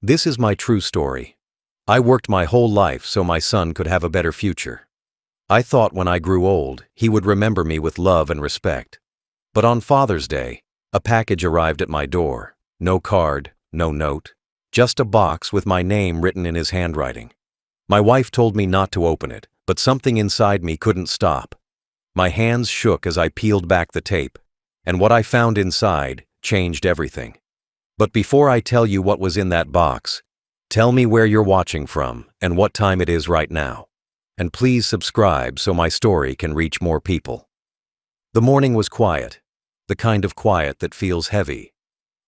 This is my true story. I worked my whole life so my son could have a better future. I thought when I grew old, he would remember me with love and respect. But on Father's Day, a package arrived at my door. No card, no note, just a box with my name written in his handwriting. My wife told me not to open it, but something inside me couldn't stop. My hands shook as I peeled back the tape, and what I found inside changed everything. But before I tell you what was in that box, tell me where you're watching from and what time it is right now. And please subscribe so my story can reach more people. The morning was quiet, the kind of quiet that feels heavy.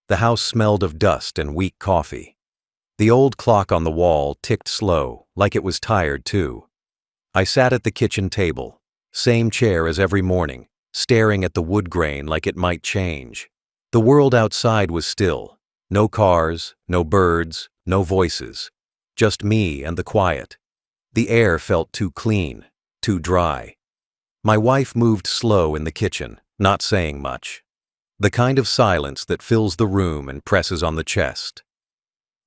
The house smelled of dust and weak coffee. The old clock on the wall ticked slow, like it was tired too. I sat at the kitchen table, same chair as every morning, staring at the wood grain like it might change. The world outside was still. No cars, no birds, no voices. Just me and the quiet. The air felt too clean, too dry. My wife moved slow in the kitchen, not saying much. The kind of silence that fills the room and presses on the chest.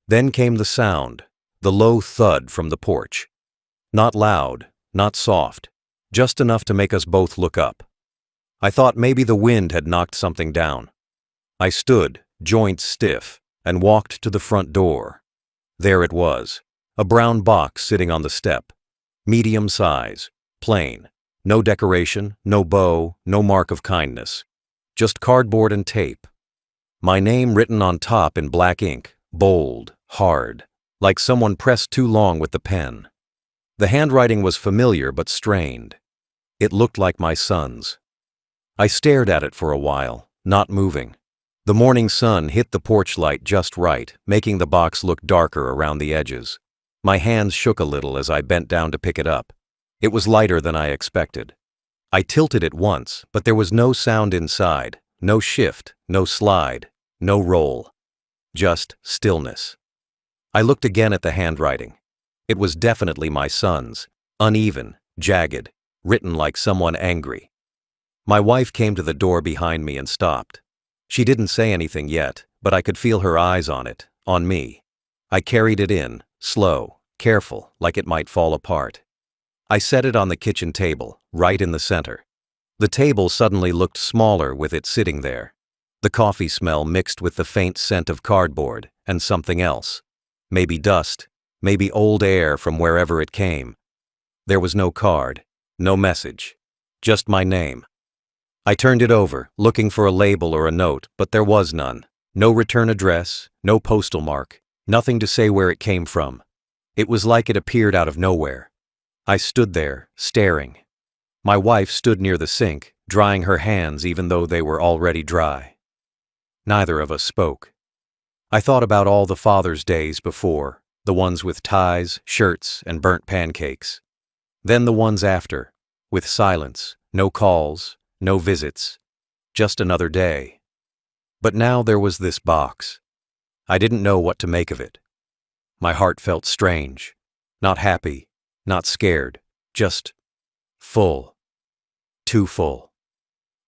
Then came the sound, the low thud from the porch. Not loud, not soft, just enough to make us both look up. I thought maybe the wind had knocked something down. I stood, joints stiff, and walked to the front door. There it was, a brown box sitting on the step. Medium size, plain, no decoration, no bow, no mark of kindness. Just cardboard and tape. My name written on top in black ink, bold, hard, like someone pressed too long with the pen. The handwriting was familiar but strained. It looked like my son's. I stared at it for a while, not moving. The morning sun hit the porch light just right, making the box look darker around the edges. My hands shook a little as I bent down to pick it up. It was lighter than I expected. I tilted it once, but there was no sound inside, no shift, no slide, no roll. Just stillness. I looked again at the handwriting. It was definitely my son's, uneven, jagged, written like someone angry. My wife came to the door behind me and stopped. She didn't say anything yet, but I could feel her eyes on it, on me. I carried it in, slow, careful, like it might fall apart. I set it on the kitchen table, right in the center. The table suddenly looked smaller with it sitting there. The coffee smell mixed with the faint scent of cardboard and something else. Maybe dust, maybe old air from wherever it came. There was no card, no message, just my name. I turned it over, looking for a label or a note, but there was none. No return address, no postal mark, nothing to say where it came from. It was like it appeared out of nowhere. I stood there, staring. My wife stood near the sink, drying her hands even though they were already dry. Neither of us spoke. I thought about all the Father's Days before, the ones with ties, shirts, and burnt pancakes. Then the ones after, with silence, no calls, no visits, just another day. But now there was this box. I didn't know what to make of it. My heart felt strange, not happy, not scared, just full. Too full.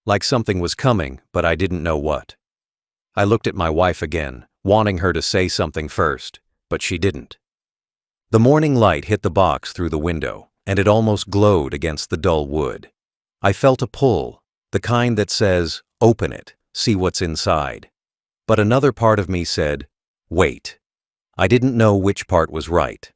Like something was coming, but I didn't know what. I looked at my wife again, wanting her to say something first, but she didn't. The morning light hit the box through the window, and it almost glowed against the dull wood. I felt a pull, the kind that says, open it, see what's inside. But another part of me said, wait. I didn't know which part was right.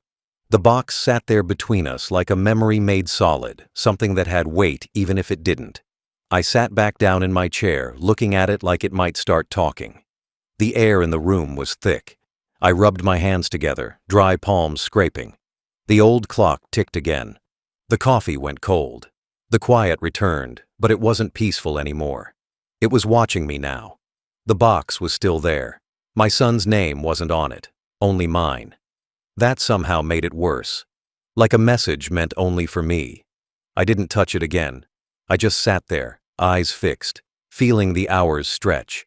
The box sat there between us like a memory made solid, something that had weight even if it didn't. I sat back down in my chair, looking at it like it might start talking. The air in the room was thick. I rubbed my hands together, dry palms scraping. The old clock ticked again. The coffee went cold. The quiet returned, but it wasn't peaceful anymore. It was watching me now. The box was still there. My son's name wasn't on it, only mine. That somehow made it worse. Like a message meant only for me. I didn't touch it again. I just sat there, eyes fixed, feeling the hours stretch.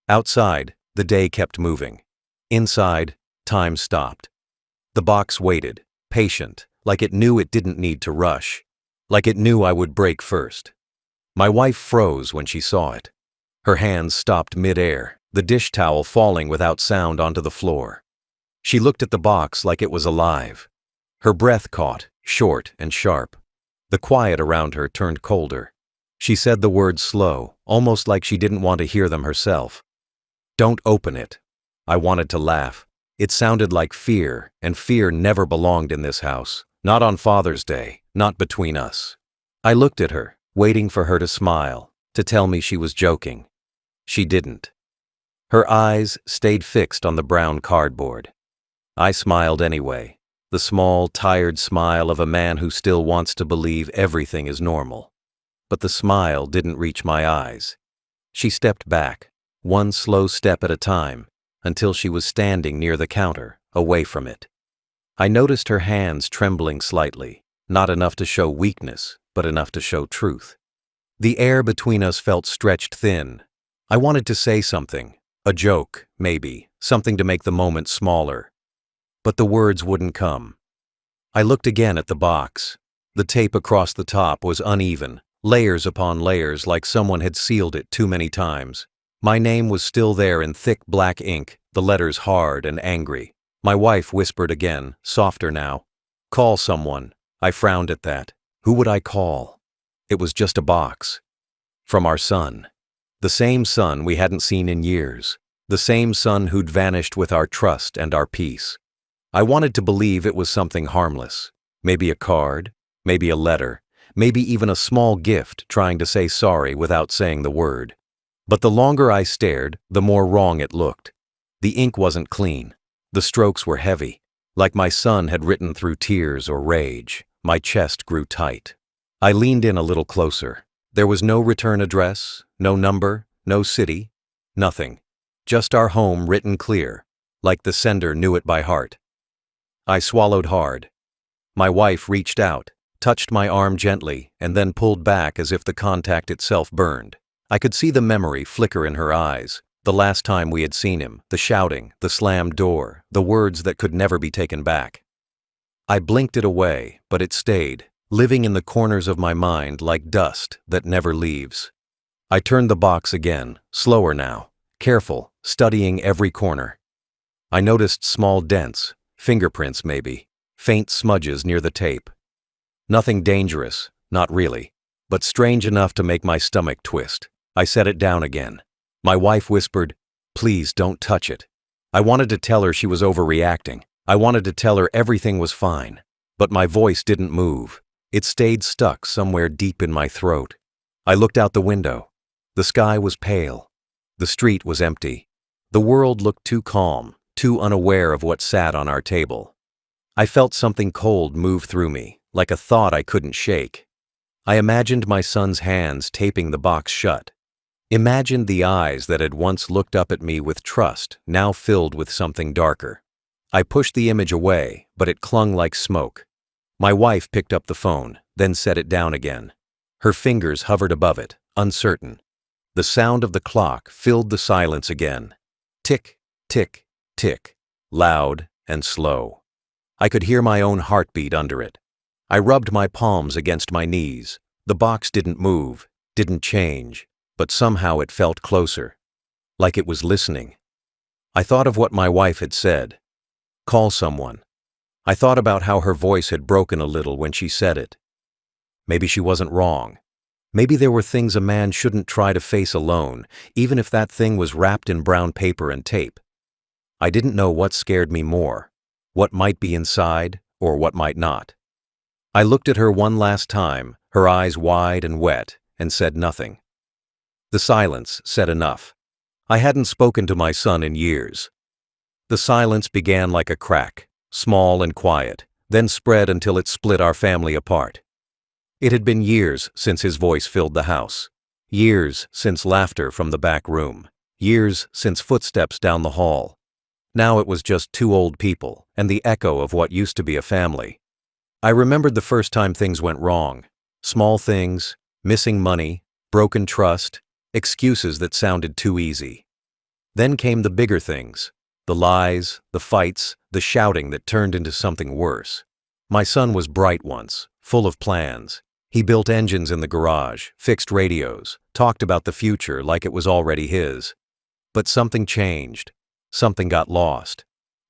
Outside, the day kept moving. Inside, time stopped. The box waited, patient, like it knew it didn't need to rush. Like it knew I would break first. My wife froze when she saw it. Her hands stopped mid-air, the dish towel falling without sound onto the floor. She looked at the box like it was alive. Her breath caught, short and sharp. The quiet around her turned colder. She said the words slow, almost like she didn't want to hear them herself. "Don't open it." I wanted to laugh. It sounded like fear, and fear never belonged in this house. Not on Father's Day, not between us. I looked at her, waiting for her to smile, to tell me she was joking. She didn't. Her eyes stayed fixed on the brown cardboard. I smiled anyway, the small, tired smile of a man who still wants to believe everything is normal. But the smile didn't reach my eyes. She stepped back, one slow step at a time, until she was standing near the counter, away from it. I noticed her hands trembling slightly, not enough to show weakness, but enough to show truth. The air between us felt stretched thin. I wanted to say something, a joke, maybe, something to make the moment smaller. But the words wouldn't come. I looked again at the box. The tape across the top was uneven, layers upon layers, like someone had sealed it too many times. My name was still there in thick black ink, the letters hard and angry. My wife whispered again, softer now. "Call someone." I frowned at that. Who would I call? It was just a box. From our son. The same son we hadn't seen in years. The same son who'd vanished with our trust and our peace. I wanted to believe it was something harmless. Maybe a card, maybe a letter, maybe even a small gift trying to say sorry without saying the word. But the longer I stared, the more wrong it looked. The ink wasn't clean. The strokes were heavy, like my son had written through tears or rage. My chest grew tight. I leaned in a little closer. There was no return address, no number, no city, nothing. Just our home written clear, like the sender knew it by heart. I swallowed hard. My wife reached out, touched my arm gently, and then pulled back as if the contact itself burned. I could see the memory flicker in her eyes, the last time we had seen him, the shouting, the slammed door, the words that could never be taken back. I blinked it away, but it stayed, living in the corners of my mind like dust that never leaves. I turned the box again, slower now, careful, studying every corner. I noticed small dents, fingerprints maybe, faint smudges near the tape. Nothing dangerous, not really, but strange enough to make my stomach twist. I set it down again. My wife whispered, "Please don't touch it." I wanted to tell her she was overreacting. I wanted to tell her everything was fine. But my voice didn't move. It stayed stuck somewhere deep in my throat. I looked out the window. The sky was pale. The street was empty. The world looked too calm, too unaware of what sat on our table. I felt something cold move through me, like a thought I couldn't shake. I imagined my son's hands taping the box shut. Imagined the eyes that had once looked up at me with trust, now filled with something darker. I pushed the image away, but it clung like smoke. My wife picked up the phone, then set it down again. Her fingers hovered above it, uncertain. The sound of the clock filled the silence again. Tick, tick, tick, loud and slow. I could hear my own heartbeat under it. I rubbed my palms against my knees. The box didn't move, didn't change, but somehow it felt closer, like it was listening. I thought of what my wife had said. Call someone. I thought about how her voice had broken a little when she said it. Maybe she wasn't wrong. Maybe there were things a man shouldn't try to face alone, even if that thing was wrapped in brown paper and tape. I didn't know what scared me more, what might be inside or what might not. I looked at her one last time, her eyes wide and wet, and said nothing. The silence said enough. I hadn't spoken to my son in years. The silence began like a crack, small and quiet, then spread until it split our family apart. It had been years since his voice filled the house. Years since laughter from the back room. Years since footsteps down the hall. Now it was just two old people and the echo of what used to be a family. I remembered the first time things went wrong. Small things, missing money, broken trust, excuses that sounded too easy. Then came the bigger things. The lies, the fights, the shouting that turned into something worse. My son was bright once, full of plans. He built engines in the garage, fixed radios, talked about the future like it was already his. But something changed. Something got lost.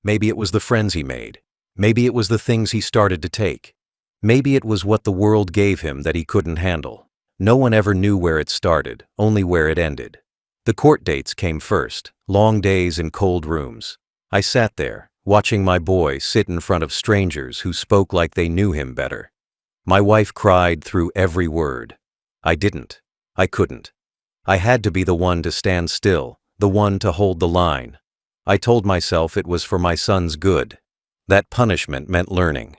Maybe it was the friends he made. Maybe it was the things he started to take. Maybe it was what the world gave him that he couldn't handle. No one ever knew where it started, only where it ended. The court dates came first, long days in cold rooms. I sat there, watching my boy sit in front of strangers who spoke like they knew him better. My wife cried through every word. I didn't. I couldn't. I had to be the one to stand still, the one to hold the line. I told myself it was for my son's good. That punishment meant learning.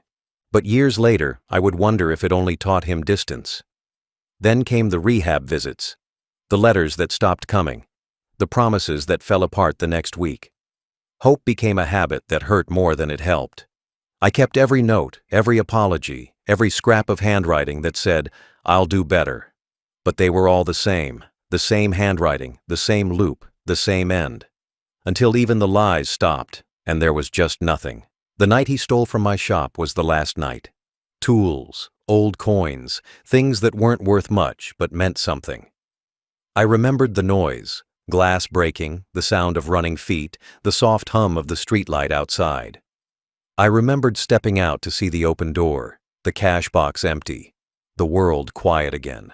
But years later, I would wonder if it only taught him distance. Then came the rehab visits, the letters that stopped coming, the promises that fell apart the next week. Hope became a habit that hurt more than it helped. I kept every note, every apology, every scrap of handwriting that said, "I'll do better." But they were all the same handwriting, the same loop, the same end. Until even the lies stopped, and there was just nothing. The night he stole from my shop was the last night. Tools, old coins, things that weren't worth much but meant something. I remembered the noise, glass breaking, the sound of running feet, the soft hum of the streetlight outside. I remembered stepping out to see the open door, the cash box empty, the world quiet again.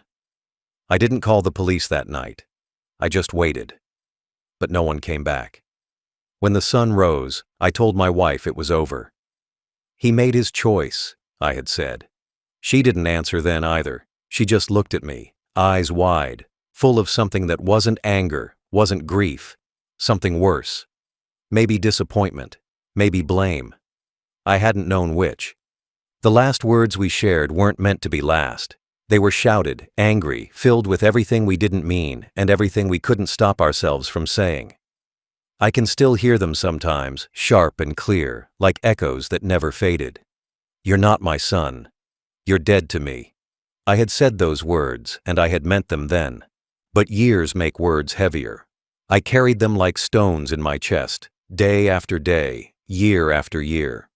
I didn't call the police that night. I just waited. But no one came back. When the sun rose, I told my wife it was over. "He made his choice," I had said. She didn't answer then either. She just looked at me, eyes wide, full of something that wasn't anger, wasn't grief, something worse. Maybe disappointment, maybe blame. I hadn't known which. The last words we shared weren't meant to be last. They were shouted, angry, filled with everything we didn't mean and everything we couldn't stop ourselves from saying. I can still hear them sometimes, sharp and clear, like echoes that never faded. "You're not my son. You're dead to me." I had said those words, and I had meant them then. But years make words heavier. I carried them like stones in my chest, day after day, year after year.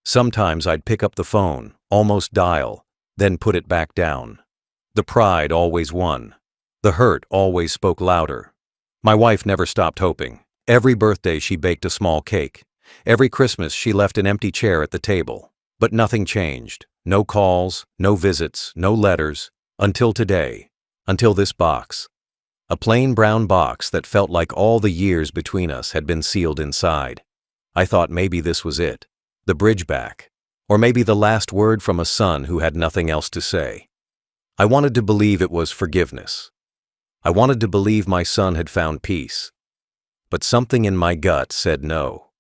Sometimes I'd pick up the phone, almost dial, then put it back down. The pride always won. The hurt always spoke louder. My wife never stopped hoping. Every birthday she baked a small cake. Every Christmas she left an empty chair at the table. But nothing changed. No calls, no visits, no letters. Until today. Until this box. A plain brown box that felt like all the years between us had been sealed inside. I thought maybe this was it. The bridge back. Or maybe the last word from a son who had nothing else to say. I wanted to believe it was forgiveness. I wanted to believe my son had found peace. But something in my gut said no.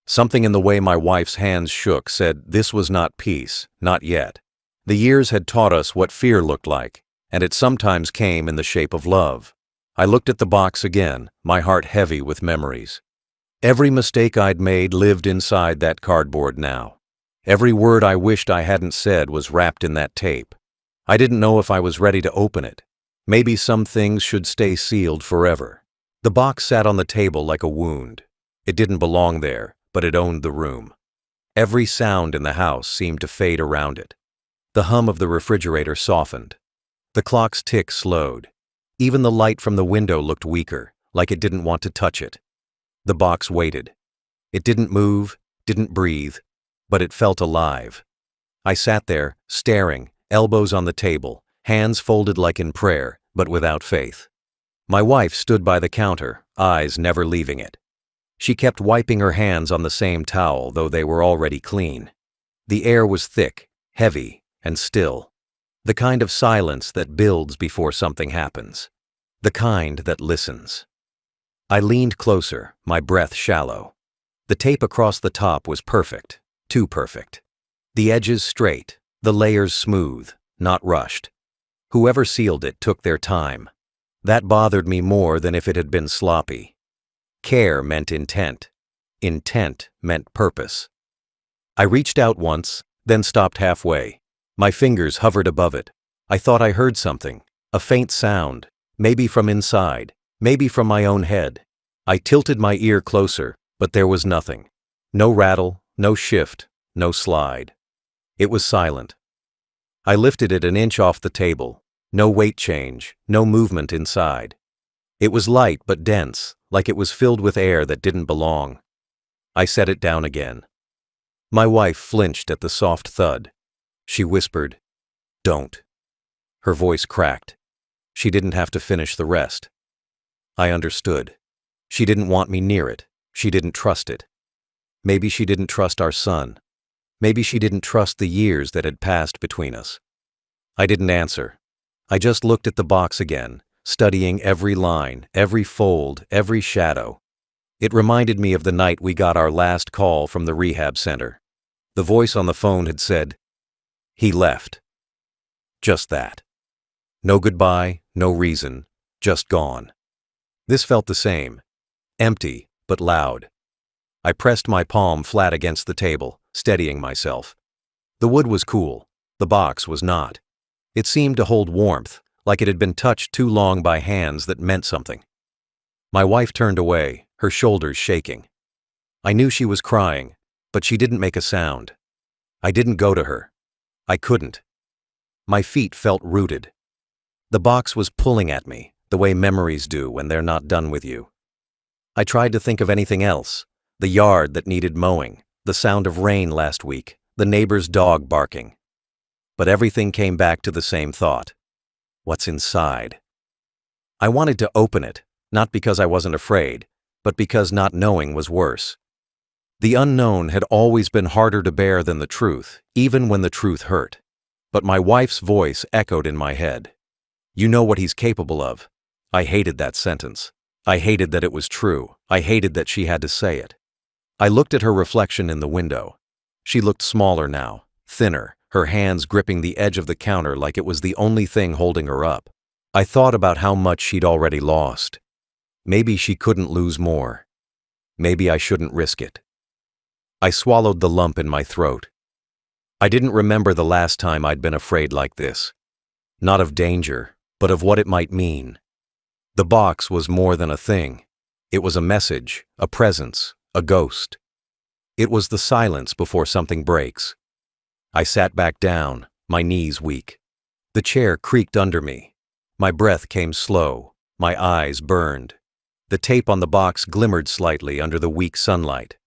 Something in the way my wife's hands shook said this was not peace, not yet. The years had taught us what fear looked like, and it sometimes came in the shape of love. I looked at the box again, my heart heavy with memories. Every mistake I'd made lived inside that cardboard now. Every word I wished I hadn't said was wrapped in that tape. I didn't know if I was ready to open it. Maybe some things should stay sealed forever. The box sat on the table like a wound. It didn't belong there, but it owned the room. Every sound in the house seemed to fade around it. The hum of the refrigerator softened. The clock's tick slowed. Even the light from the window looked weaker, like it didn't want to touch it. The box waited. It didn't move, didn't breathe, but it felt alive. I sat there, staring, elbows on the table, hands folded like in prayer, but without faith. My wife stood by the counter, eyes never leaving it. She kept wiping her hands on the same towel, though they were already clean. The air was thick, heavy, and still. The kind of silence that builds before something happens. The kind that listens. I leaned closer, my breath shallow. The tape across the top was perfect, too perfect. The edges straight, the layers smooth, not rushed. Whoever sealed it took their time. That bothered me more than if it had been sloppy. Care meant intent. Intent meant purpose. I reached out once, then stopped halfway. My fingers hovered above it. I thought I heard something, a faint sound, maybe from inside, maybe from my own head. I tilted my ear closer, but there was nothing. No rattle, no shift, no slide. It was silent. I lifted it an inch off the table. No weight change, no movement inside. It was light but dense, like it was filled with air that didn't belong. I set it down again. My wife flinched at the soft thud. She whispered, "Don't." Her voice cracked. She didn't have to finish the rest. I understood. She didn't want me near it. She didn't trust it. Maybe she didn't trust our son. Maybe she didn't trust the years that had passed between us. I didn't answer. I just looked at the box again, studying every line, every fold, every shadow. It reminded me of the night we got our last call from the rehab center. The voice on the phone had said, "He left." Just that. No goodbye, no reason, just gone. This felt the same. Empty, but loud. I pressed my palm flat against the table, steadying myself. The wood was cool. The box was not. It seemed to hold warmth, like it had been touched too long by hands that meant something. My wife turned away, her shoulders shaking. I knew she was crying, but she didn't make a sound. I didn't go to her. I couldn't. My feet felt rooted. The box was pulling at me, the way memories do when they're not done with you. I tried to think of anything else. The yard that needed mowing, the sound of rain last week, the neighbor's dog barking. But everything came back to the same thought. What's inside? I wanted to open it, not because I wasn't afraid, but because not knowing was worse. The unknown had always been harder to bear than the truth, even when the truth hurt. But my wife's voice echoed in my head. "You know what he's capable of." I hated that sentence. I hated that it was true. I hated that she had to say it. I looked at her reflection in the window. She looked smaller now, thinner, her hands gripping the edge of the counter like it was the only thing holding her up. I thought about how much she'd already lost. Maybe she couldn't lose more. Maybe I shouldn't risk it. I swallowed the lump in my throat. I didn't remember the last time I'd been afraid like this. Not of danger, but of what it might mean. The box was more than a thing. It was a message, a presence, a ghost. It was the silence before something breaks. I sat back down, my knees weak. The chair creaked under me. My breath came slow. My eyes burned. The tape on the box glimmered slightly under the weak sunlight.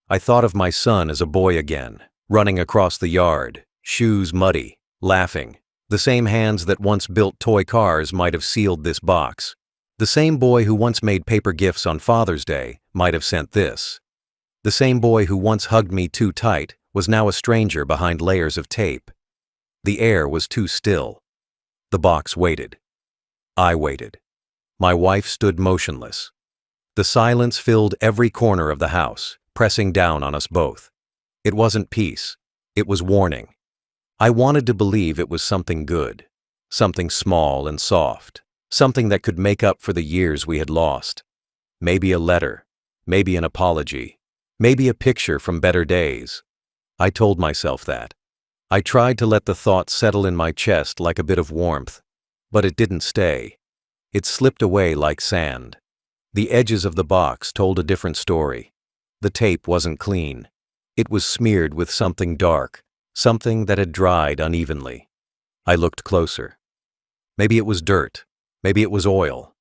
I thought of my son as a boy again, running across the yard, shoes muddy, laughing. The same hands that once built toy cars might have sealed this box. The same boy who once made paper gifts on Father's Day might have sent this. The same boy who once hugged me too tight was now a stranger behind layers of tape. The air was too still. The box waited. I waited. My wife stood motionless. The silence filled every corner of the house, pressing down on us both. It wasn't peace. It was warning. I wanted to believe it was something good, something small and soft, something that could make up for the years we had lost. Maybe a letter, maybe an apology, maybe a picture from better days. I told myself that. I tried to let the thought settle in my chest like a bit of warmth, but it didn't stay. It slipped away like sand. The edges of the box told a different story. The tape wasn't clean. It was smeared with something dark, something that had dried unevenly. I looked closer. Maybe it was dirt. Maybe it was oil.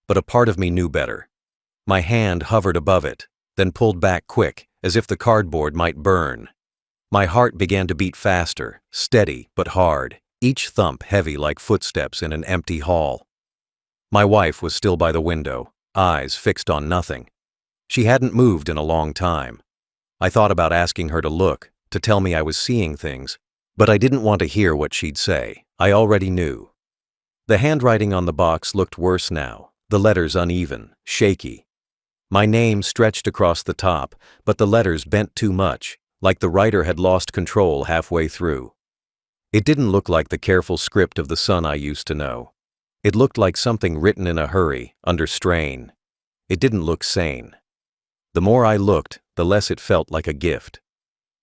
But a part of me knew better. My hand hovered above it, then pulled back quick, as if the cardboard might burn. My heart began to beat faster, steady but hard, each thump heavy like footsteps in an empty hall. My wife was still by the window, eyes fixed on nothing. She hadn't moved in a long time. I thought about asking her to look, to tell me I was seeing things, but I didn't want to hear what she'd say. I already knew. The handwriting on the box looked worse now, the letters uneven, shaky. My name stretched across the top, but the letters bent too much, like the writer had lost control halfway through. It didn't look like the careful script of the son I used to know. It looked like something written in a hurry, under strain. It didn't look sane. The more I looked, the less it felt like a gift.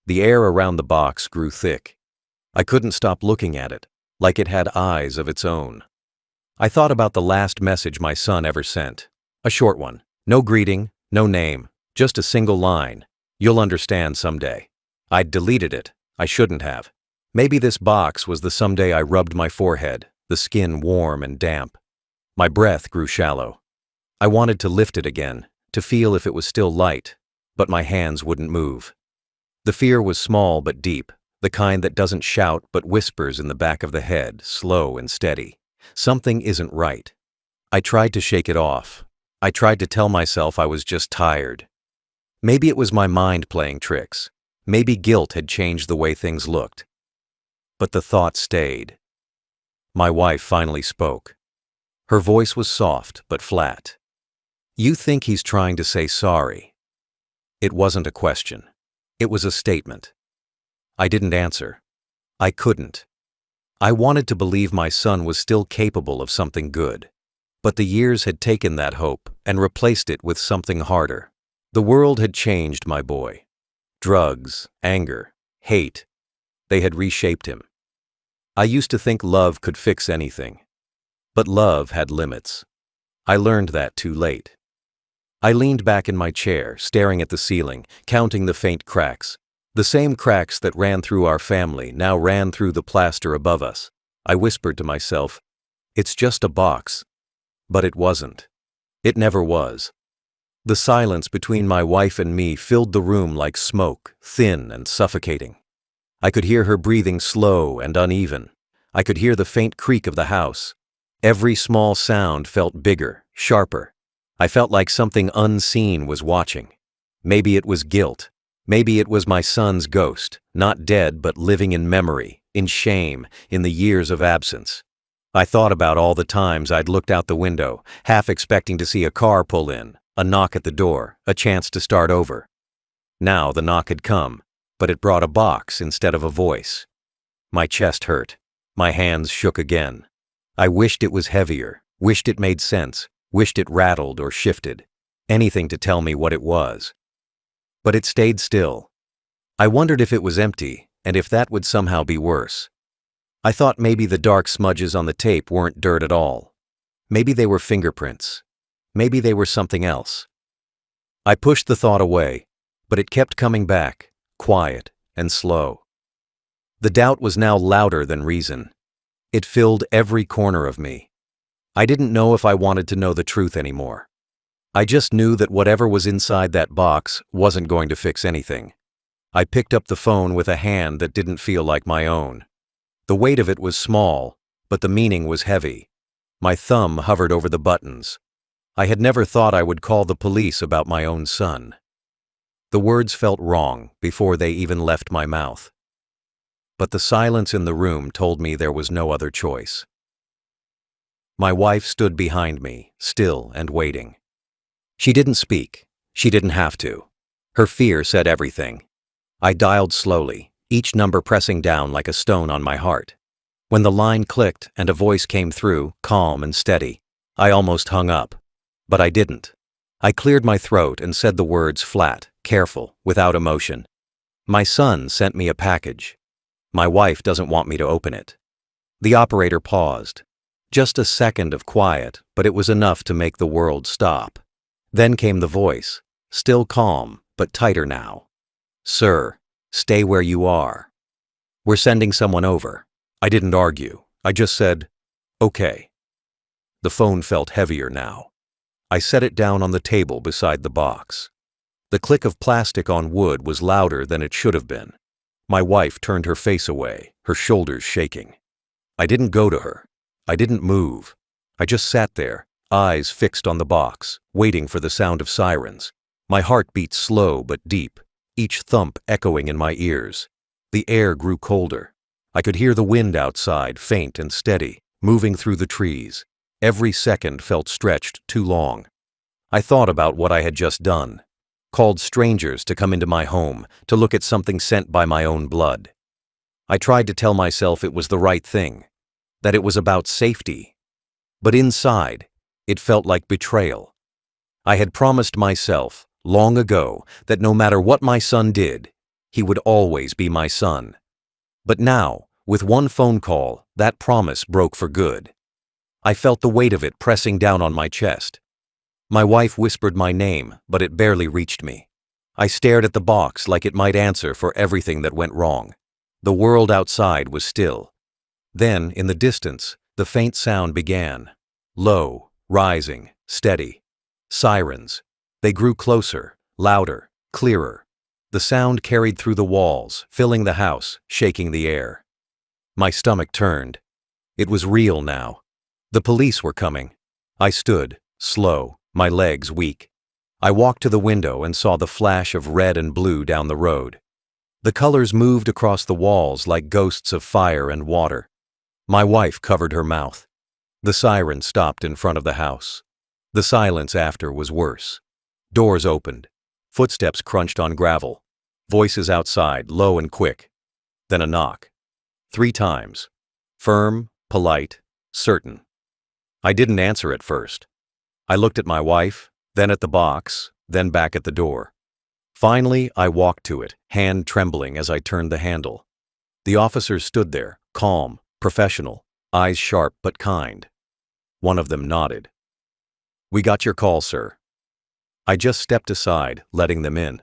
The air around the box grew thick. I couldn't stop looking at it, like it had eyes of its own. I thought about the last message my son ever sent. A short one. No greeting, no name, just a single line. "You'll understand someday." I'd deleted it. I shouldn't have. Maybe this box was the someday I rubbed my forehead, the skin warm and damp. My breath grew shallow. I wanted to lift it again, to feel if it was still light, but my hands wouldn't move. The fear was small but deep, the kind that doesn't shout but whispers in the back of the head, slow and steady. Something isn't right. I tried to shake it off. I tried to tell myself I was just tired. Maybe it was my mind playing tricks. Maybe guilt had changed the way things looked. But the thought stayed. My wife finally spoke. Her voice was soft but flat. "You think he's trying to say sorry?" It wasn't a question. It was a statement. I didn't answer. I couldn't. I wanted to believe my son was still capable of something good. But the years had taken that hope and replaced it with something harder. The world had changed my boy. Drugs, anger, hate, they had reshaped him. I used to think love could fix anything. But love had limits. I learned that too late. I leaned back in my chair, staring at the ceiling, counting the faint cracks. The same cracks that ran through our family now ran through the plaster above us. I whispered to myself, "It's just a box." But it wasn't. It never was. The silence between my wife and me filled the room like smoke, thin and suffocating. I could hear her breathing slow and uneven. I could hear the faint creak of the house. Every small sound felt bigger, sharper. I felt like something unseen was watching. Maybe it was guilt. Maybe it was my son's ghost, not dead but living in memory, in shame, in the years of absence. I thought about all the times I'd looked out the window, half expecting to see a car pull in, a knock at the door, a chance to start over. Now the knock had come, but it brought a box instead of a voice. My chest hurt. My hands shook again. I wished it was heavier, wished it made sense, wished it rattled or shifted. Anything to tell me what it was. But it stayed still. I wondered if it was empty, and if that would somehow be worse. I thought maybe the dark smudges on the tape weren't dirt at all. Maybe they were fingerprints. Maybe they were something else. I pushed the thought away, but it kept coming back, quiet and slow. The doubt was now louder than reason. It filled every corner of me. I didn't know if I wanted to know the truth anymore. I just knew that whatever was inside that box wasn't going to fix anything. I picked up the phone with a hand that didn't feel like my own. The weight of it was small, but the meaning was heavy. My thumb hovered over the buttons. I had never thought I would call the police about my own son. The words felt wrong before they even left my mouth. But the silence in the room told me there was no other choice. My wife stood behind me, still and waiting. She didn't speak. She didn't have to. Her fear said everything. I dialed slowly, each number pressing down like a stone on my heart. When the line clicked and a voice came through, calm and steady, I almost hung up. But I didn't. I cleared my throat and said the words flat, careful, without emotion. "My son sent me a package. My wife doesn't want me to open it." The operator paused. Just a second of quiet, but it was enough to make the world stop. Then came the voice, still calm, but tighter now. "Sir, stay where you are. We're sending someone over." I didn't argue. I just said, "Okay." The phone felt heavier now. I set it down on the table beside the box. The click of plastic on wood was louder than it should have been. My wife turned her face away, her shoulders shaking. I didn't go to her. I didn't move. I just sat there, eyes fixed on the box, waiting for the sound of sirens. My heart beat slow but deep, each thump echoing in my ears. The air grew colder. I could hear the wind outside, faint and steady, moving through the trees. Every second felt stretched too long. I thought about what I had just done. Called strangers to come into my home, to look at something sent by my own blood. I tried to tell myself it was the right thing, that it was about safety. But inside, it felt like betrayal. I had promised myself, long ago, that no matter what my son did, he would always be my son. But now, with one phone call, that promise broke for good. I felt the weight of it pressing down on my chest. My wife whispered my name, but it barely reached me. I stared at the box like it might answer for everything that went wrong. The world outside was still. Then, in the distance, the faint sound began. Low, rising, steady. Sirens. They grew closer, louder, clearer. The sound carried through the walls, filling the house, shaking the air. My stomach turned. It was real now. The police were coming. I stood, slow, my legs weak. I walked to the window and saw the flash of red and blue down the road. The colors moved across the walls like ghosts of fire and water. My wife covered her mouth. The siren stopped in front of the house. The silence after was worse. Doors opened. Footsteps crunched on gravel. Voices outside, low and quick. Then a knock. 3 times. Firm, polite, certain. I didn't answer at first. I looked at my wife, then at the box, then back at the door. Finally, I walked to it, hand trembling as I turned the handle. The officers stood there, calm, professional, eyes sharp but kind. One of them nodded. "We got your call, sir." I just stepped aside, letting them in.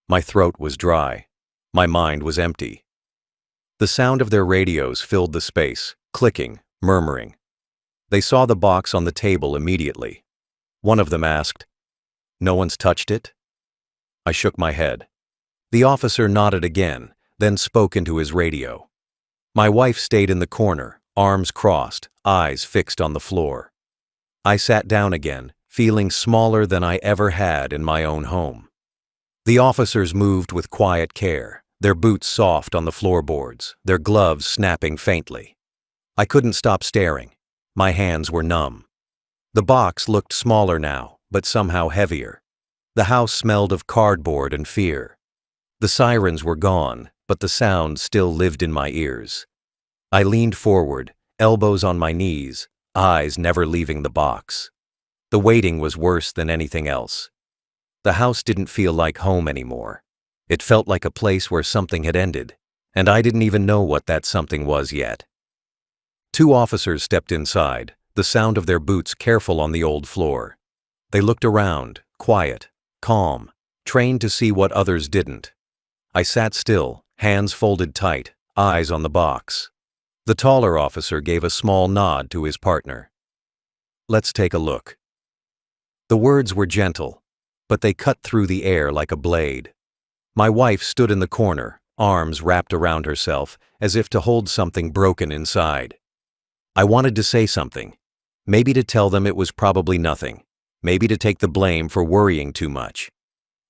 My throat was dry. My mind was empty. The sound of their radios filled the space, clicking, murmuring. They saw the box on the table immediately. One of them asked, "No one's touched it?" I shook my head. The officer nodded again, then spoke into his radio. My wife stayed in the corner, arms crossed, eyes fixed on the floor. I sat down again, feeling smaller than I ever had in my own home. The officers moved with quiet care, their boots soft on the floorboards, their gloves snapping faintly. I couldn't stop staring. My hands were numb. The box looked smaller now, but somehow heavier. The house smelled of cardboard and fear. The sirens were gone, but the sound still lived in my ears. I leaned forward, elbows on my knees, eyes never leaving the box. The waiting was worse than anything else. The house didn't feel like home anymore. It felt like a place where something had ended, and I didn't even know what that something was yet. 2 officers stepped inside, the sound of their boots careful on the old floor. They looked around, quiet, calm, trained to see what others didn't. I sat still, hands folded tight, eyes on the box. The taller officer gave a small nod to his partner. "Let's take a look." The words were gentle, but they cut through the air like a blade. My wife stood in the corner, arms wrapped around herself, as if to hold something broken inside. I wanted to say something. Maybe to tell them it was probably nothing. Maybe to take the blame for worrying too much.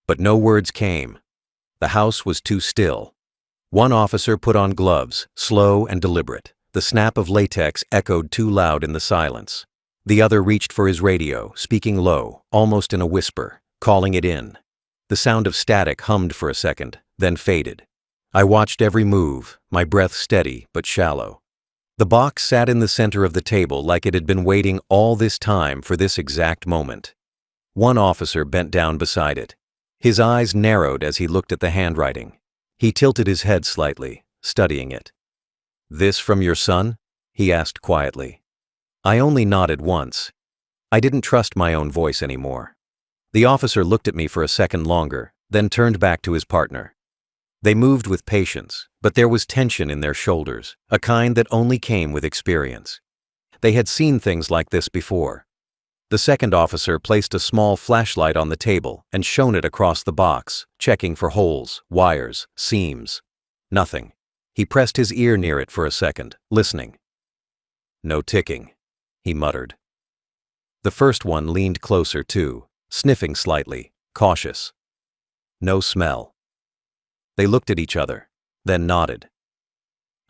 But no words came. The house was too still. One officer put on gloves, slow and deliberate. The snap of latex echoed too loud in the silence. The other reached for his radio, speaking low, almost in a whisper, calling it in. The sound of static hummed for a second, then faded. I watched every move, my breath steady but shallow. The box sat in the center of the table like it had been waiting all this time for this exact moment. One officer bent down beside it. His eyes narrowed as he looked at the handwriting. He tilted his head slightly, studying it. "This from your son?" he asked quietly. I only nodded once. I didn't trust my own voice anymore. The officer looked at me for a second longer, then turned back to his partner. They moved with patience, but there was tension in their shoulders, a kind that only came with experience. They had seen things like this before. The second officer placed a small flashlight on the table and shone it across the box, checking for holes, wires, seams. Nothing. He pressed his ear near it for a second, listening. "No ticking," he muttered. The first one leaned closer too, sniffing slightly, cautious. "No smell." They looked at each other, then nodded.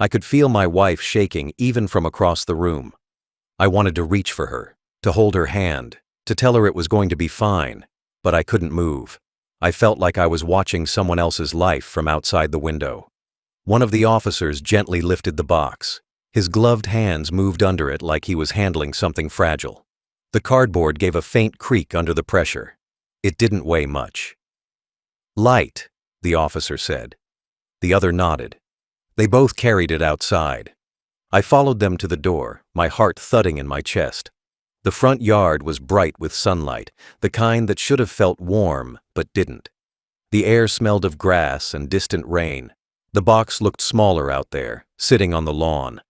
I could feel my wife shaking even from across the room. I wanted to reach for her, to hold her hand, to tell her it was going to be fine, but I couldn't move. I felt like I was watching someone else's life from outside the window. One of the officers gently lifted the box. His gloved hands moved under it like he was handling something fragile. The cardboard gave a faint creak under the pressure. It didn't weigh much. "Light," the officer said. The other nodded. They both carried it outside. I followed them to the door, my heart thudding in my chest. The front yard was bright with sunlight, the kind that should have felt warm, but didn't. The air smelled of grass and distant rain. The box looked smaller out there, sitting on the lawn.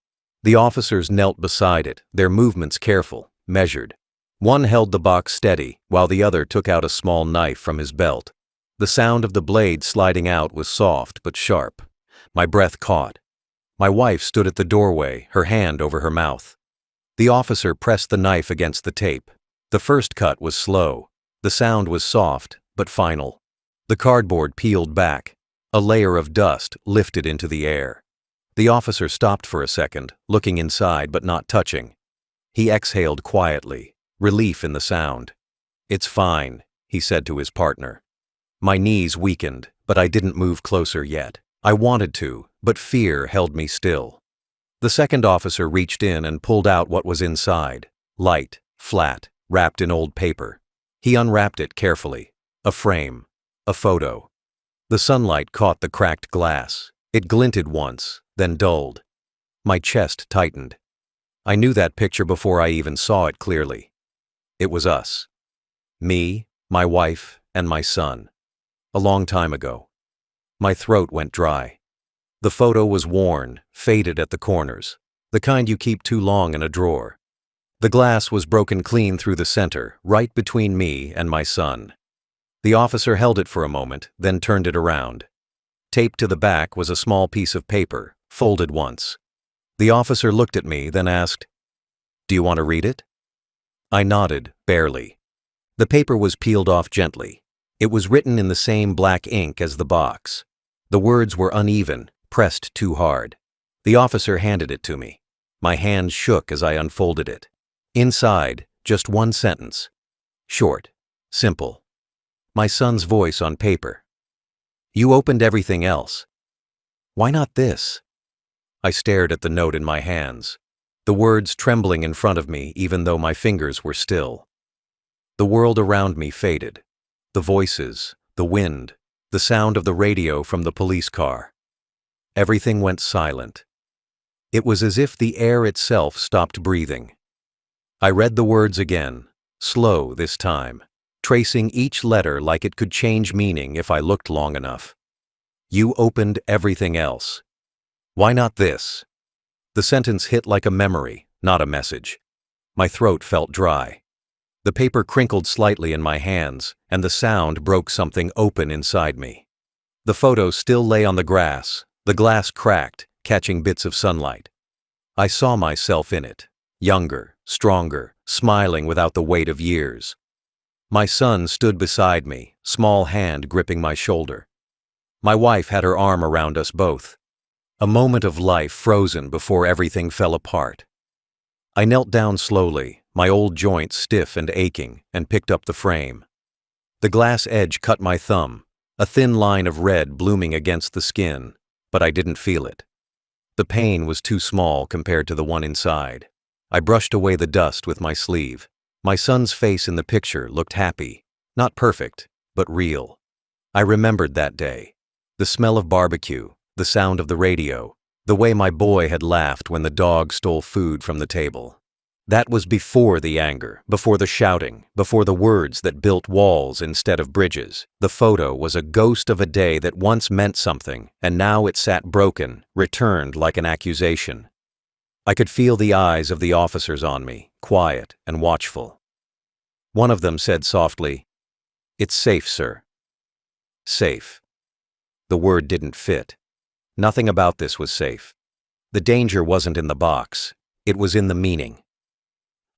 The officers knelt beside it, their movements careful, measured. One held the box steady, while the other took out a small knife from his belt. The sound of the blade sliding out was soft but sharp. My breath caught. My wife stood at the doorway, her hand over her mouth. The officer pressed the knife against the tape. The first cut was slow. The sound was soft but final. The cardboard peeled back. A layer of dust lifted into the air. The officer stopped for a second, looking inside but not touching. He exhaled quietly, relief in the sound. "It's fine," he said to his partner. My knees weakened, but I didn't move closer yet. I wanted to, but fear held me still. The second officer reached in and pulled out what was inside. Light, flat, wrapped in old paper. He unwrapped it carefully. A frame. A photo. The sunlight caught the cracked glass. It glinted once, then dulled. My chest tightened. I knew that picture before I even saw it clearly. It was us. Me, my wife, and my son. A long time ago. My throat went dry. The photo was worn, faded at the corners, the kind you keep too long in a drawer. The glass was broken clean through the center, right between me and my son. The officer held it for a moment, then turned it around. Taped to the back was a small piece of paper, folded once. The officer looked at me, then asked, "Do you want to read it?" I nodded, barely. The paper was peeled off gently. It was written in the same black ink as the box. The words were uneven, pressed too hard. The officer handed it to me. My hand shook as I unfolded it. Inside, just one sentence. Short, simple. My son's voice on paper. "You opened everything else. Why not this?" I stared at the note in my hands, the words trembling in front of me even though my fingers were still. The world around me faded. The voices, the wind, the sound of the radio from the police car. Everything went silent. It was as if the air itself stopped breathing. I read the words again, slow this time, tracing each letter like it could change meaning if I looked long enough. "You opened everything else. Why not this?" The sentence hit like a memory, not a message. My throat felt dry. The paper crinkled slightly in my hands, and the sound broke something open inside me. The photo still lay on the grass, the glass cracked, catching bits of sunlight. I saw myself in it, younger, stronger, smiling without the weight of years. My son stood beside me, small hand gripping my shoulder. My wife had her arm around us both. A moment of life frozen before everything fell apart. I knelt down slowly, my old joints stiff and aching, and picked up the frame. The glass edge cut my thumb, a thin line of red blooming against the skin, but I didn't feel it. The pain was too small compared to the one inside. I brushed away the dust with my sleeve. My son's face in the picture looked happy, not perfect, but real. I remembered that day. The smell of barbecue, the sound of the radio, the way my boy had laughed when the dog stole food from the table. That was before the anger, before the shouting, before the words that built walls instead of bridges. The photo was a ghost of a day that once meant something, and now it sat broken, returned like an accusation. I could feel the eyes of the officers on me, quiet and watchful. One of them said softly, "It's safe, sir." Safe. The word didn't fit. Nothing about this was safe. The danger wasn't in the box. It was in the meaning.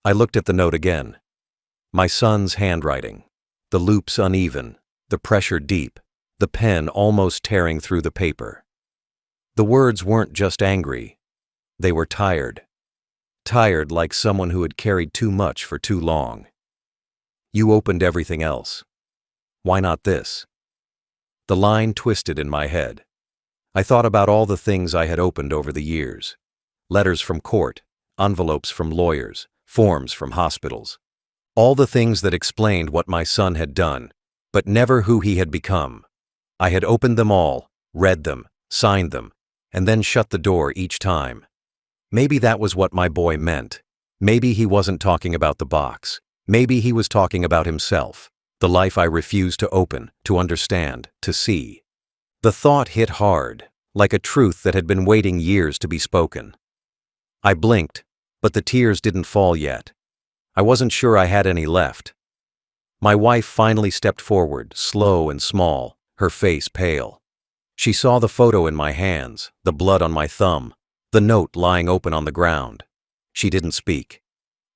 I looked at the note again. My son's handwriting. The loops uneven, the pressure deep, the pen almost tearing through the paper. The words weren't just angry. They were tired. Tired like someone who had carried too much for too long. "You opened everything else. Why not this?" The line twisted in my head. I thought about all the things I had opened over the years. Letters from court, envelopes from lawyers, forms from hospitals. All the things that explained what my son had done, but never who he had become. I had opened them all, read them, signed them, and then shut the door each time. Maybe that was what my boy meant. Maybe he wasn't talking about the box. Maybe he was talking about himself, the life I refused to open, to understand, to see. The thought hit hard, like a truth that had been waiting years to be spoken. I blinked, but the tears didn't fall yet. I wasn't sure I had any left. My wife finally stepped forward, slow and small, her face pale. She saw the photo in my hands, the blood on my thumb, the note lying open on the ground. She didn't speak.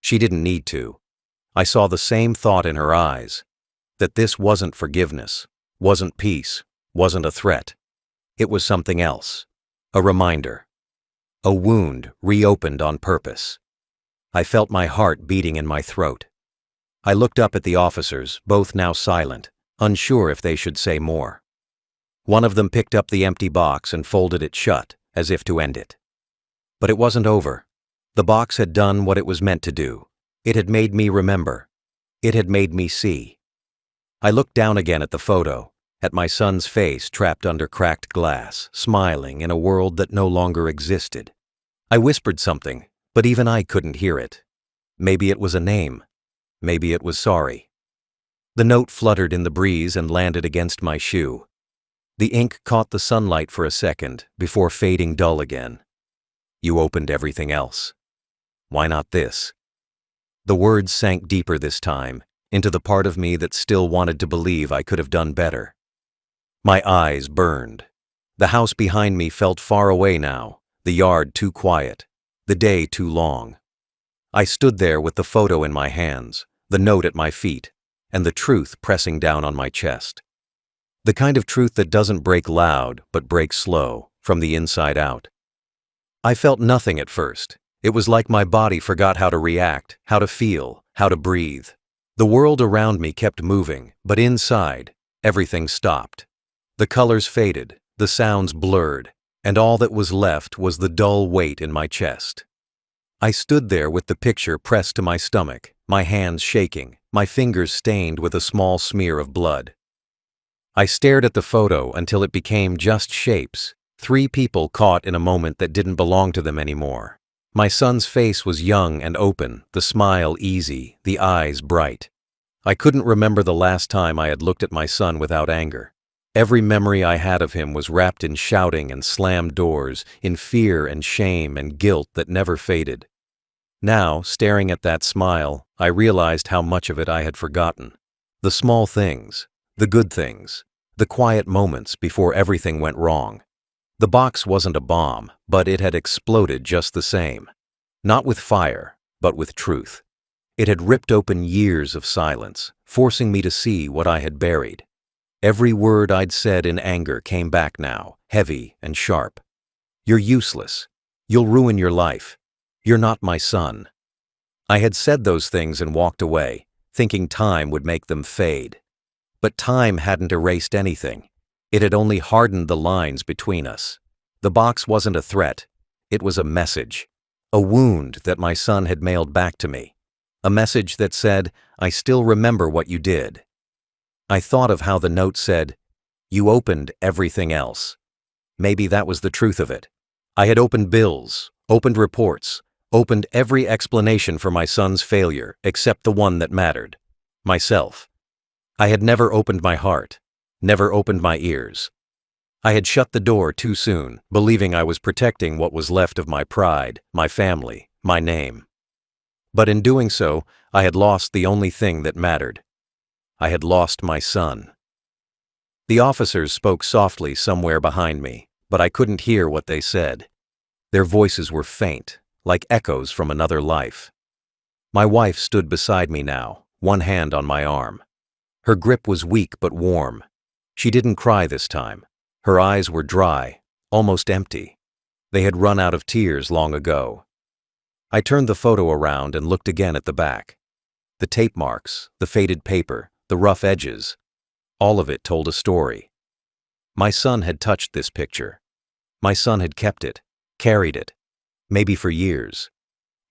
She didn't need to. I saw the same thought in her eyes, that this wasn't forgiveness, wasn't peace, wasn't a threat. It was something else. A reminder. A wound reopened on purpose. I felt my heart beating in my throat. I looked up at the officers, both now silent, unsure if they should say more. One of them picked up the empty box and folded it shut, as if to end it. But it wasn't over. The box had done what it was meant to do. It had made me remember. It had made me see. I looked down again at the photo, at my son's face trapped under cracked glass, smiling in a world that no longer existed. I whispered something, but even I couldn't hear it. Maybe it was a name. Maybe it was sorry. The note fluttered in the breeze and landed against my shoe. The ink caught the sunlight for a second before fading dull again. You opened everything else. Why not this? The words sank deeper this time, into the part of me that still wanted to believe I could have done better. My eyes burned. The house behind me felt far away now, the yard too quiet, the day too long. I stood there with the photo in my hands, the note at my feet, and the truth pressing down on my chest. The kind of truth that doesn't break loud, but breaks slow, from the inside out. I felt nothing at first. It was like my body forgot how to react, how to feel, how to breathe. The world around me kept moving, but inside, everything stopped. The colors faded, the sounds blurred, and all that was left was the dull weight in my chest. I stood there with the picture pressed to my stomach, my hands shaking, my fingers stained with a small smear of blood. I stared at the photo until it became just shapes, 3 people caught in a moment that didn't belong to them anymore. My son's face was young and open, the smile easy, the eyes bright. I couldn't remember the last time I had looked at my son without anger. Every memory I had of him was wrapped in shouting and slammed doors, in fear and shame and guilt that never faded. Now, staring at that smile, I realized how much of it I had forgotten. The small things, the good things, the quiet moments before everything went wrong. The box wasn't a bomb, but it had exploded just the same. Not with fire, but with truth. It had ripped open years of silence, forcing me to see what I had buried. Every word I'd said in anger came back now, heavy and sharp. You're useless. You'll ruin your life. You're not my son. I had said those things and walked away, thinking time would make them fade. But time hadn't erased anything. It had only hardened the lines between us. The box wasn't a threat. It was a message. A wound that my son had mailed back to me. A message that said, I still remember what you did. I thought of how the note said, you opened everything else. Maybe that was the truth of it. I had opened bills, opened reports, opened every explanation for my son's failure except the one that mattered. Myself. I had never opened my heart, never opened my ears. I had shut the door too soon, believing I was protecting what was left of my pride, my family, my name. But in doing so, I had lost the only thing that mattered. I had lost my son. The officers spoke softly somewhere behind me, but I couldn't hear what they said. Their voices were faint, like echoes from another life. My wife stood beside me now, one hand on my arm. Her grip was weak but warm. She didn't cry this time. Her eyes were dry, almost empty. They had run out of tears long ago. I turned the photo around and looked again at the back. The tape marks, the faded paper, the rough edges. All of it told a story. My son had touched this picture. My son had kept it, carried it, maybe for years.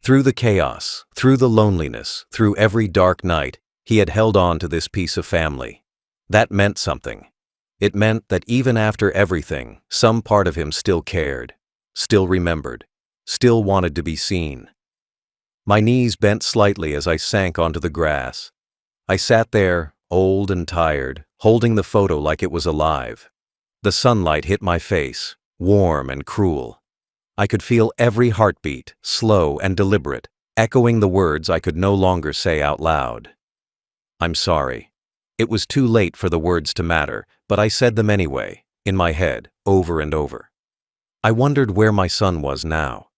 Through the chaos, through the loneliness, through every dark night, he had held on to this piece of family. That meant something. It meant that even after everything, some part of him still cared, still remembered, still wanted to be seen. My knees bent slightly as I sank onto the grass. I sat there, old and tired, holding the photo like it was alive. The sunlight hit my face, warm and cruel. I could feel every heartbeat, slow and deliberate, echoing the words I could no longer say out loud. I'm sorry. It was too late for the words to matter, but I said them anyway, in my head, over and over. I wondered where my son was now.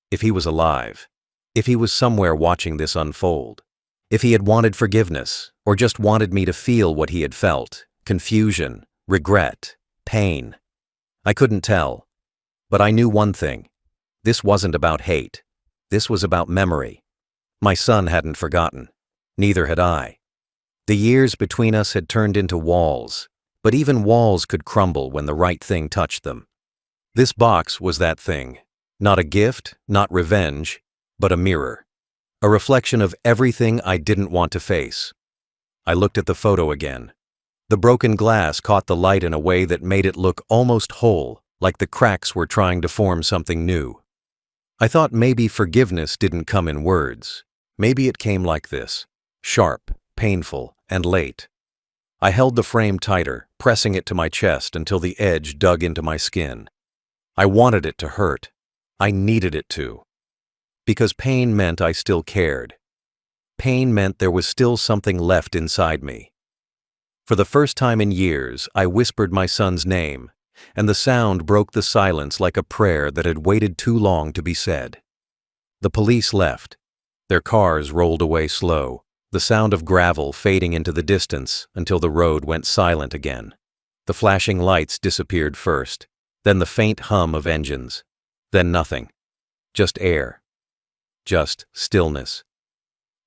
If he was alive. If he was somewhere watching this unfold. If he had wanted forgiveness, or just wanted me to feel what he had felt, confusion, regret, pain. I couldn't tell. But I knew one thing. This wasn't about hate. This was about memory. My son hadn't forgotten. Neither had I. The years between us had turned into walls, but even walls could crumble when the right thing touched them. This box was that thing. Not a gift, not revenge, but a mirror. A reflection of everything I didn't want to face. I looked at the photo again. The broken glass caught the light in a way that made it look almost whole, like the cracks were trying to form something new. I thought maybe forgiveness didn't come in words. Maybe it came like this, sharp, painful, and late. I held the frame tighter, pressing it to my chest until the edge dug into my skin. I wanted it to hurt. I needed it to. Because pain meant I still cared. Pain meant there was still something left inside me. For the first time in years, I whispered my son's name, and the sound broke the silence like a prayer that had waited too long to be said. The police left. Their cars rolled away slow, the sound of gravel fading into the distance until the road went silent again. The flashing lights disappeared first, then the faint hum of engines, then nothing. Just air. Just stillness.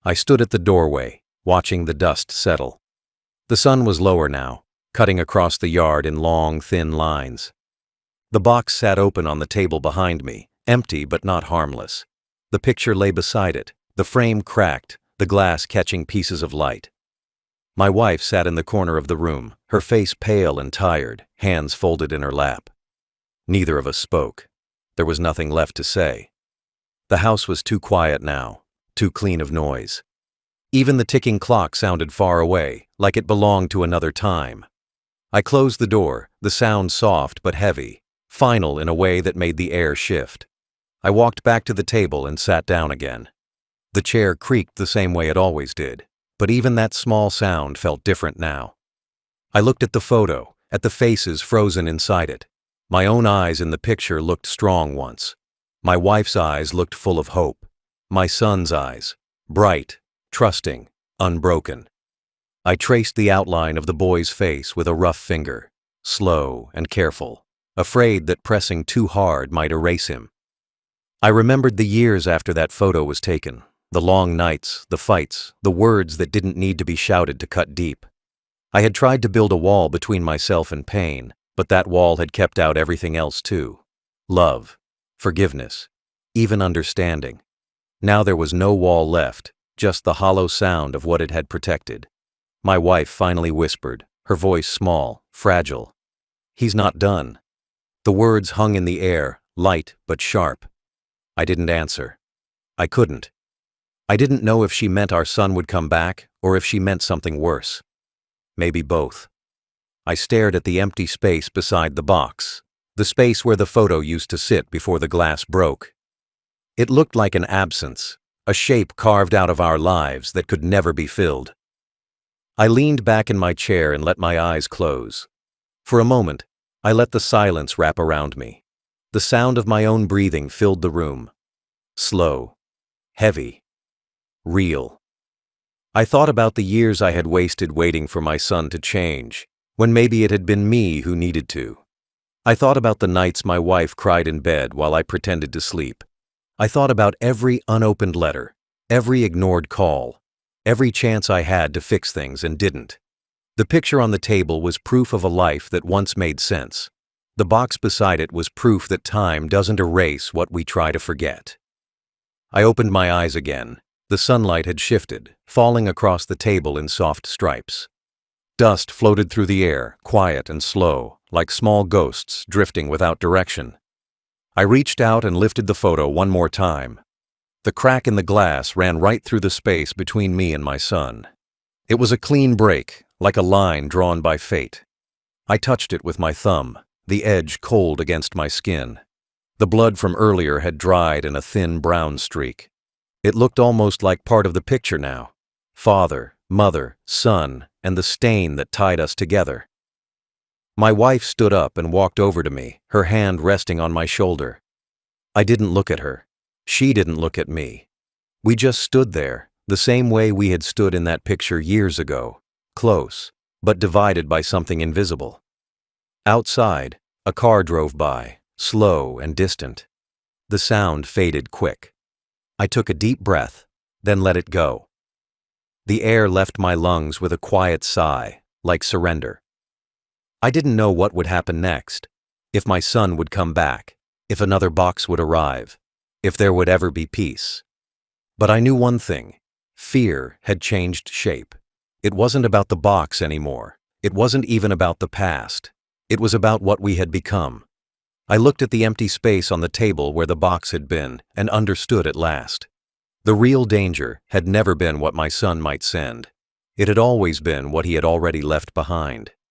I stood at the doorway, watching the dust settle. The sun was lower now, cutting across the yard in long, thin lines. The box sat open on the table behind me, empty but not harmless. The picture lay beside it, the frame cracked, the glass catching pieces of light. My wife sat in the corner of the room, her face pale and tired, hands folded in her lap. Neither of us spoke. There was nothing left to say. The house was too quiet now, too clean of noise. Even the ticking clock sounded far away, like it belonged to another time. I closed the door, the sound soft but heavy, final in a way that made the air shift. I walked back to the table and sat down again. The chair creaked the same way it always did, but even that small sound felt different now. I looked at the photo, at the faces frozen inside it. My own eyes in the picture looked strong once. My wife's eyes looked full of hope. My son's eyes, bright, trusting, unbroken. I traced the outline of the boy's face with a rough finger, slow and careful, afraid that pressing too hard might erase him. I remembered the years after that photo was taken, the long nights, the fights, the words that didn't need to be shouted to cut deep. I had tried to build a wall between myself and pain, but that wall had kept out everything else too. Love, forgiveness, even understanding. Now there was no wall left, just the hollow sound of what it had protected. My wife finally whispered, her voice small, fragile. "He's not done." The words hung in the air, light but sharp. I didn't answer. I couldn't. I didn't know if she meant our son would come back or if she meant something worse. Maybe both. I stared at the empty space beside the box, the space where the photo used to sit before the glass broke. It looked like an absence, a shape carved out of our lives that could never be filled. I leaned back in my chair and let my eyes close. For a moment, I let the silence wrap around me. The sound of my own breathing filled the room. Slow, heavy, real. I thought about the years I had wasted waiting for my son to change, when maybe it had been me who needed to. I thought about the nights my wife cried in bed while I pretended to sleep. I thought about every unopened letter, every ignored call, every chance I had to fix things and didn't. The picture on the table was proof of a life that once made sense. The box beside it was proof that time doesn't erase what we try to forget. I opened my eyes again. The sunlight had shifted, falling across the table in soft stripes. Dust floated through the air, quiet and slow, like small ghosts drifting without direction. I reached out and lifted the photo one more time. The crack in the glass ran right through the space between me and my son. It was a clean break, like a line drawn by fate. I touched it with my thumb, the edge cold against my skin. The blood from earlier had dried in a thin brown streak. It looked almost like part of the picture now. Father, mother, son, and the stain that tied us together. My wife stood up and walked over to me, her hand resting on my shoulder. I didn't look at her. She didn't look at me. We just stood there, the same way we had stood in that picture years ago, close, but divided by something invisible. Outside, a car drove by, slow and distant. The sound faded quick. I took a deep breath, then let it go. The air left my lungs with a quiet sigh, like surrender. I didn't know what would happen next, if my son would come back, if another box would arrive, if there would ever be peace. But I knew one thing: fear had changed shape. It wasn't about the box anymore. It wasn't even about the past. It was about what we had become. I looked at the empty space on the table where the box had been and understood at last. The real danger had never been what my son might send. It had always been what he had already left behind.